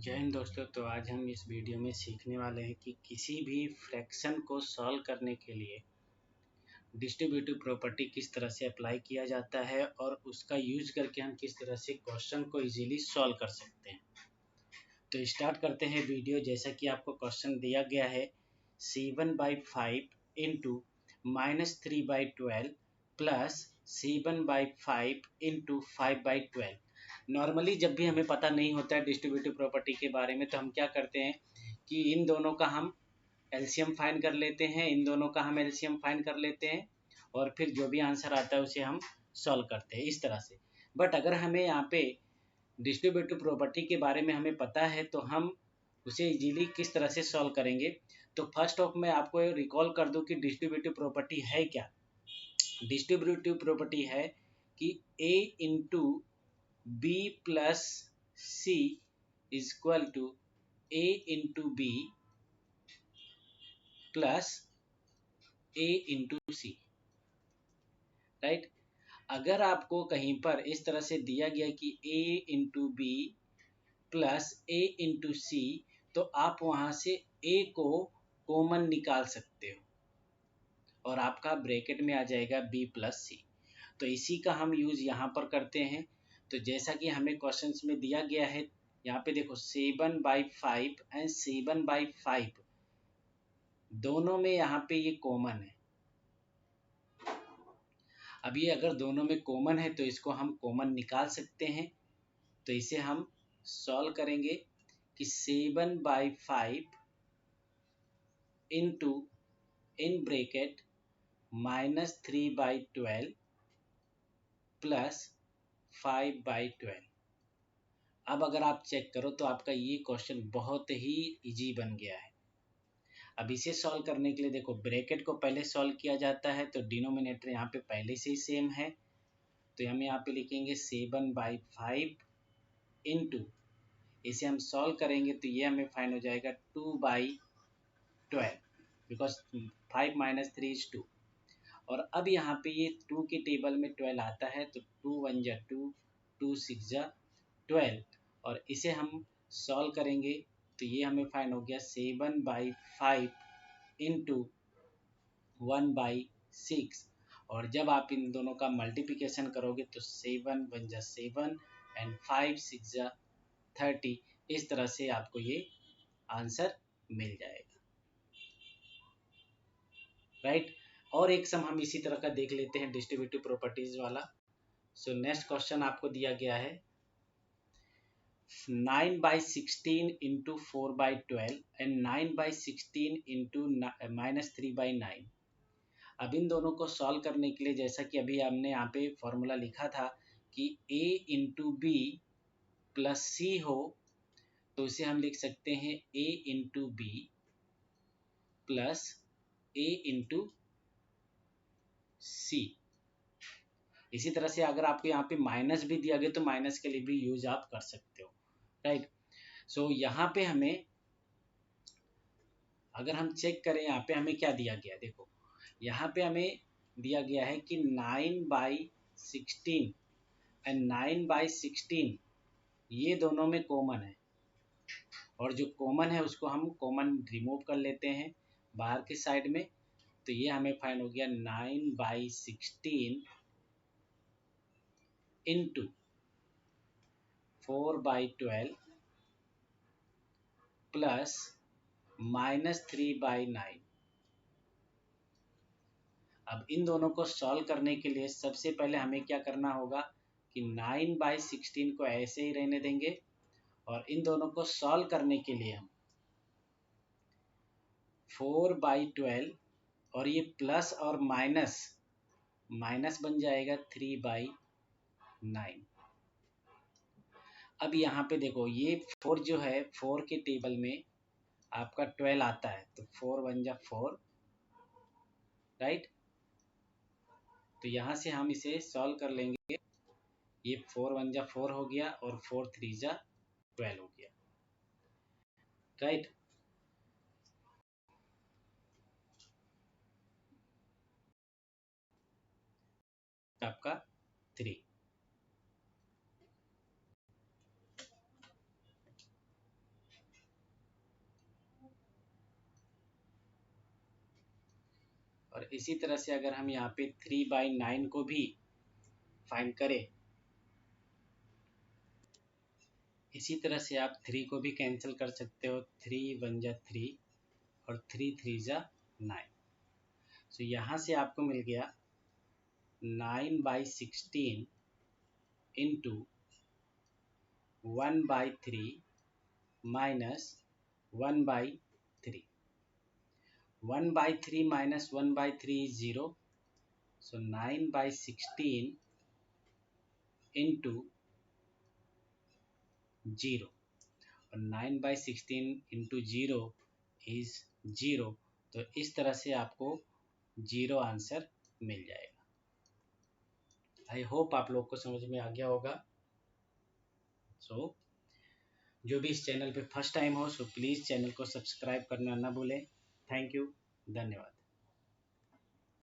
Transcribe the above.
जय हिंद दोस्तों। तो आज हम इस वीडियो में सीखने वाले हैं कि किसी भी फ्रैक्शन को सॉल्व करने के लिए डिस्ट्रीब्यूटिव प्रॉपर्टी किस तरह से अप्लाई किया जाता है और उसका यूज करके हम किस तरह से क्वेश्चन को इजीली सॉल्व कर सकते हैं। तो स्टार्ट करते हैं वीडियो। जैसा कि आपको क्वेश्चन दिया गया है C1/5 into -3/12 plus C1/5 into 5/12। Normally जब भी हमें पता नहीं होता है डिस्ट्रीब्यूटिव प्रॉपर्टी के बारे में तो हम क्या करते हैं कि इन दोनों का हम एलसीएम फाइंड कर लेते हैं, इन दोनों का हम एलसीएम फाइंड कर लेते हैं और फिर जो भी आंसर आता है उसे हम सॉल्व करते हैं इस तरह से। बट अगर हमें यहाँ पे डिस्ट्रीब्यूटिव प्रॉपर्टी के बारे में हमें पता है तो हम उसे इजीली किस तरह से सॉल्व करेंगे। तो फर्स्ट ऑफ मैं आपको रिकॉल कर दूं कि डिस्ट्रीब्यूटिव प्रॉपर्टी है क्या। डिस्ट्रीब्यूटिव प्रॉपर्टी है कि A into B plus C is equal to A into B plus A into C, right. अगर आपको कहीं पर इस तरह से दिया गया कि A into B plus A into C तो आप वहाँ से A को कॉमन निकाल सकते हो और आपका ब्रैकेट में आ जाएगा B प्लस C। तो इसी का हम यूज़ यहाँ पर करते हैं। तो जैसा कि हमें क्वेश्चंस में दिया गया है, यहाँ पे देखो 7/5 एंड 7/5 दोनों में यहाँ पे ये कॉमन है। अब ये अगर दोनों में कॉमन है तो इसको हम कॉमन निकाल सकते हैं। तो इसे हम सॉल्व करेंगे कि 7/5 इंटू इन ब्रैकेट -3/12 प्लस 5/12। अब अगर आप चेक करो तो आपका ये क्वेश्चन बहुत ही इजी बन गया है। अब इसे सॉल्व करने के लिए देखो ब्रैकेट को पहले सॉल्व किया जाता है तो डिनोमिनेटर यहाँ पे पहले से ही सेम है। तो हम यहाँ पे लिखेंगे 7/5 इंटू, इसे हम सॉल्व करेंगे तो ये हमें फाइंड हो जाएगा 2/12 बिकॉज 5 - 3 = 2। और अब यहाँ पे ये 2 के टेबल में 12 आता है तो 2 × 1 = 2, 2 × 6 = 12 और इसे हम सॉल्व करेंगे तो ये हमें फाइंड हो गया 7/5 इंटू 1/6। और जब आप इन दोनों का मल्टीप्लिकेशन करोगे तो 7 × 1 = 7 एंड 5 × 6 = 30। इस तरह से आपको ये आंसर मिल जाएगा, राइट। और एक सम हम इसी तरह का देख लेते हैं डिस्ट्रीब्यूटिव प्रॉपर्टीज वाला। सो नेक्स्ट क्वेश्चन आपको दिया गया है 9/16 इंटू 4/12 एंड 9/16 इंटू -3/9। अब इन दोनों को सॉल्व करने के लिए जैसा कि अभी हमने यहाँ पे फॉर्मूला लिखा था कि A into B plus C हो तो इसे हम लिख सकते हैं A into B plus A into C। इसी तरह से अगर आपको यहाँ पे माइनस भी दिया गया तो माइनस के लिए भी यूज आप कर सकते हो, राइट। सो यहाँ पे हमें अगर हम चेक करें यहाँ पे हमें क्या दिया गया, देखो यहाँ पे हमें दिया गया है कि 9/16 एंड 9/16 ये दोनों में कॉमन है और जो कॉमन है उसको हम कॉमन रिमूव कर लेते हैं बाहर की साइड में। तो ये हमें फाइंड हो गया 9/16 इंटू 4/12 प्लस -3/9। अब इन दोनों को सॉल्व करने के लिए सबसे पहले हमें क्या करना होगा कि 9/16 को ऐसे ही रहने देंगे और इन दोनों को सॉल्व करने के लिए हम 4/12 और ये प्लस और माइनस बन जाएगा 3/9। अब यहाँ पे देखो ये 4 जो है 4 के टेबल में आपका 12 आता है तो 4 × 1 = 4, राइट। तो यहाँ से हम इसे सॉल्व कर लेंगे। ये 4 × 1 = 4 हो गया और 4 × 3 = 12 हो गया, राइट। आपका 3 और इसी तरह से अगर हम यहाँ पे 3/9 को भी फाइंड करें, इसी तरह से आप 3 को भी कैंसिल कर सकते हो। 3 1 जा 3 और 3 3 जा 9। तो यहाँ से आपको मिल गया 9/16 into 1/3 minus 1/3। 1/3 minus 1/3 is 0. So 9/16 into 0, और 9/16 into 0 is 0। तो इस तरह से आपको 0 आंसर मिल जाएगा। आई होप आप लोग को समझ में आ गया होगा। सो जो भी इस चैनल पे फर्स्ट टाइम हो, सो प्लीज़ चैनल को सब्सक्राइब करना ना भूलें। थैंक यू, धन्यवाद।